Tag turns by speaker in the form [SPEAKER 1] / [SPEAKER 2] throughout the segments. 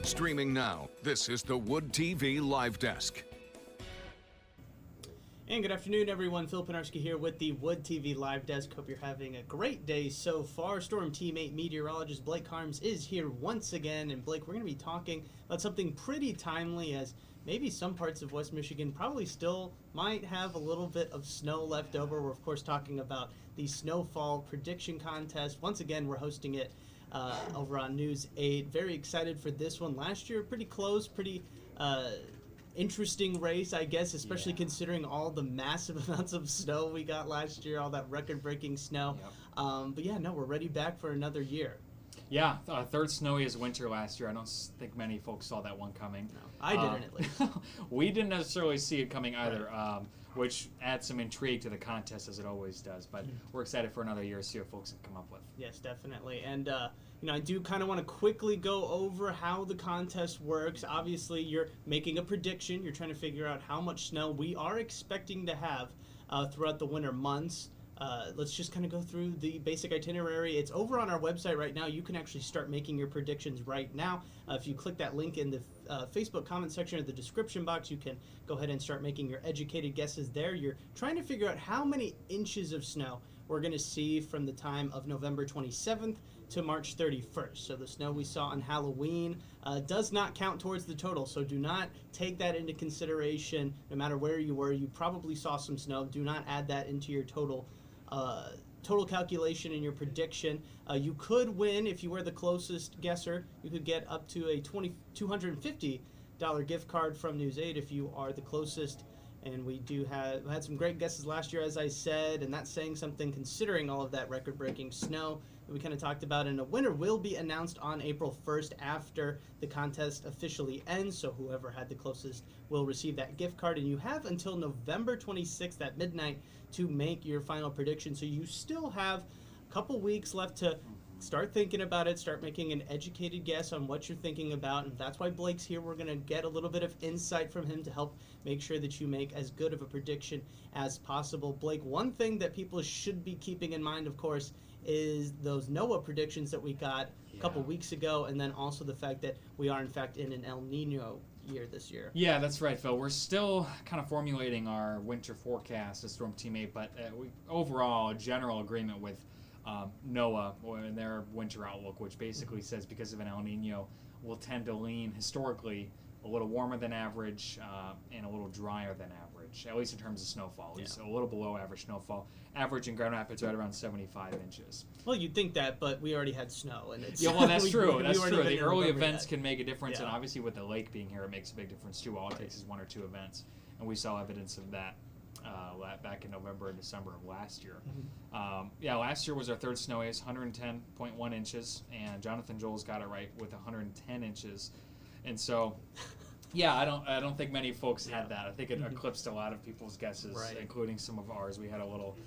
[SPEAKER 1] Streaming now, this is the Wood TV Live Desk.
[SPEAKER 2] And good afternoon, everyone. Phil Pinarski here with the Wood TV Live Desk. Hope you're having a great day so far. Storm Team 8 meteorologist Blake Harms is here once again. And Blake, we're going to be talking about something pretty timely, as maybe some parts of West Michigan probably still might have a little bit of snow left over. We're, of course, talking about the snowfall prediction contest. Once again, we're hosting it over on News 8. Very excited for this one. Last year, pretty close, pretty interesting race, I guess, especially considering all the massive amounts of snow we got last year, all that record-breaking snow. Yep. But yeah, no, we're ready back for another year.
[SPEAKER 3] Yeah, third snowiest winter last year. I don't think many folks saw that one coming.
[SPEAKER 2] No, I didn't at least.
[SPEAKER 3] We didn't necessarily see it coming either, right. Which adds some intrigue to the contest, as it always does. But we're excited for another year to see what folks can come up with.
[SPEAKER 2] Yes, definitely. And I do kind of want to quickly go over how the contest works. Obviously, you're making a prediction. You're trying to figure out how much snow we are expecting to have throughout the winter months. Let's just kind of go through the basic itinerary. It's over on our website right now. You can actually start making your predictions right now. If you click that link in the Facebook comment section or the description box, you can go ahead and start making your educated guesses there. You're trying to figure out how many inches of snow we're going to see from the time of November 27th to March 31st. So the snow we saw on Halloween does not count towards the total, so do not take that into consideration. No matter where you were, you probably saw some snow. Do not add that into your total calculation in your prediction. You could win if you were the closest guesser. You could get up to a $250 gift card from News 8 if you are the closest. And we had some great guesses last year, as I said, and that's saying something considering all of that record-breaking snow that we kind of talked about. And a winner will be announced on April 1st after the contest officially ends. So whoever had the closest will receive that gift card. And you have until November 26th at midnight to make your final prediction. So you still have a couple weeks left to start thinking about it, start making an educated guess on what you're thinking about, and that's why Blake's here. We're going to get a little bit of insight from him to help make sure that you make as good of a prediction as possible. Blake, one thing that people should be keeping in mind, of course, is those NOAA predictions that we got a couple weeks ago, and then also the fact that we are, in fact, in an El Nino year this year.
[SPEAKER 3] Yeah, that's right, Phil. We're still kind of formulating our winter forecast as Storm Team 8, but overall, general agreement with NOAA and their winter outlook, which basically says because of an El Nino, we'll tend to lean historically a little warmer than average and a little drier than average, at least in terms of snowfall. It's a little below average snowfall. Average in Grand Rapids right around 75 inches.
[SPEAKER 2] Well, you'd think that, but we already had snow. And it's
[SPEAKER 3] well, that's true. That's true. The early events can make a difference,
[SPEAKER 2] and
[SPEAKER 3] obviously with the lake being here, it makes a big difference too. All it takes is one or two events, and we saw evidence of that back in November and December of last year. Last year was our third snowiest, 110.1 inches, and Jonathan Joel's got it right with 110 inches. And so, I don't think many folks had that. I think it eclipsed a lot of people's guesses, including some of ours. We had a little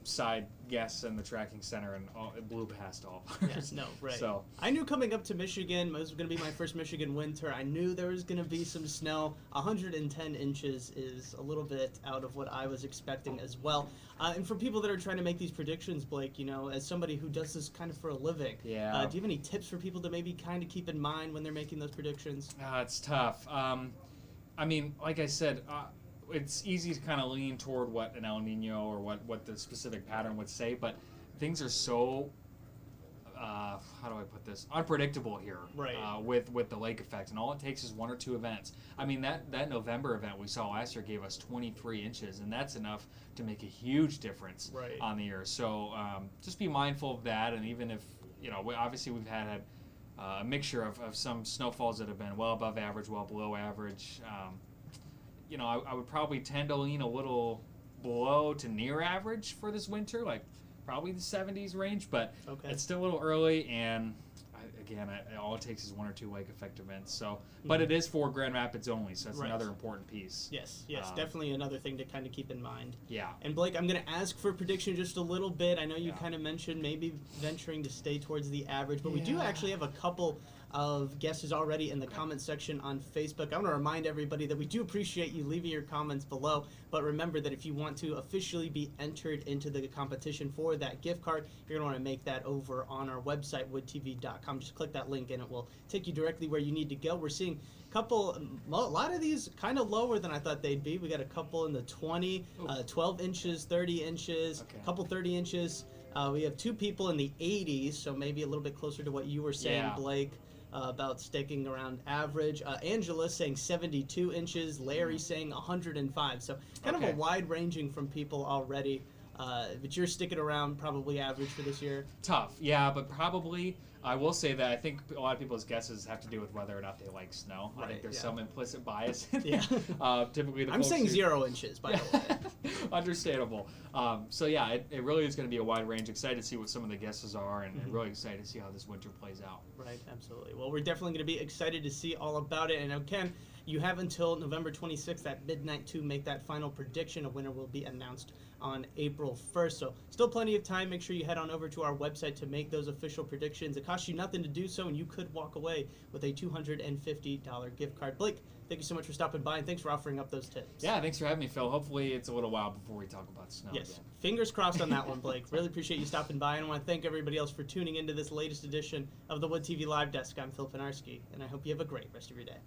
[SPEAKER 3] side guess in the tracking center, and it blew past all of ours.
[SPEAKER 2] Yes, no, right. So I knew coming up to Michigan, it was going to be my first Michigan winter. I knew there was going to be some snow. 110 inches is a little bit out of what I was expecting as well. And for people that are trying to make these predictions, Blake, as somebody who does this kind of for a living, do you have any tips for people to maybe kind of keep in mind when they're making those predictions?
[SPEAKER 3] It's tough. I mean, like I said, it's easy to kind of lean toward what an El Nino or what the specific pattern would say, but things are so, how do I put this, unpredictable here with the lake effect, and all it takes is one or two events. I mean, that November event we saw last year gave us 23 inches, and that's enough to make a huge difference on the year. So just be mindful of that, and even if, obviously we've had a mixture of some snowfalls that have been well above average, well below average. I would probably tend to lean a little below to near average for this winter, like probably the 70s range, but it's still a little early, and all it takes is one or two lake effect events. So, but it is for Grand Rapids only, so that's another important piece.
[SPEAKER 2] Yes, definitely another thing to kind of keep in mind.
[SPEAKER 3] Yeah.
[SPEAKER 2] And Blake, I'm going to ask for a prediction just a little bit. I know you kind of mentioned maybe venturing to stay towards the average, but we do actually have a couple of guesses already in the comment section on Facebook. I want to remind everybody that we do appreciate you leaving your comments below, but remember that if you want to officially be entered into the competition for that gift card, you're going to want to make that over on our website, woodtv.com. Just click that link and it will take you directly where you need to go. We're seeing a lot of these kind of lower than I thought they'd be. We got a couple in the 20, 12 inches, 30 inches, a couple 30 inches. We have 2 people in the 80s, so maybe a little bit closer to what you were saying, Blake, about sticking around average. Angela saying 72 inches, Larry saying 105. So kind of a wide ranging from people already. But you're sticking around probably average for this year.
[SPEAKER 3] Tough, yeah, but probably I will say that I think a lot of people's guesses have to do with whether or not they like snow.
[SPEAKER 2] Right,
[SPEAKER 3] I think there's some implicit bias in
[SPEAKER 2] yeah.
[SPEAKER 3] Typically,
[SPEAKER 2] I'm saying 0 inches, by the way.
[SPEAKER 3] Understandable. So yeah, it really is going to be a wide range. Excited to see what some of the guesses are, and really excited to see how this winter plays out.
[SPEAKER 2] Right, absolutely. Well, we're definitely going to be excited to see all about it. And again, you have until November 26th at midnight to make that final prediction. A winner will be announced on April 1st. So still plenty of time. Make sure you head on over to our website to make those official predictions. It costs you nothing to do so, and you could walk away with a $250 gift card. Blake, thank you so much for stopping by, and thanks for offering up those tips.
[SPEAKER 3] Yeah, thanks for having me, Phil. Hopefully it's a little while before we talk about snow again.
[SPEAKER 2] Fingers crossed on that one, Blake. Really appreciate you stopping by, and I want to thank everybody else for tuning into this latest edition of the Wood TV Live Desk. I'm Phil Pinarski, and I hope you have a great rest of your day.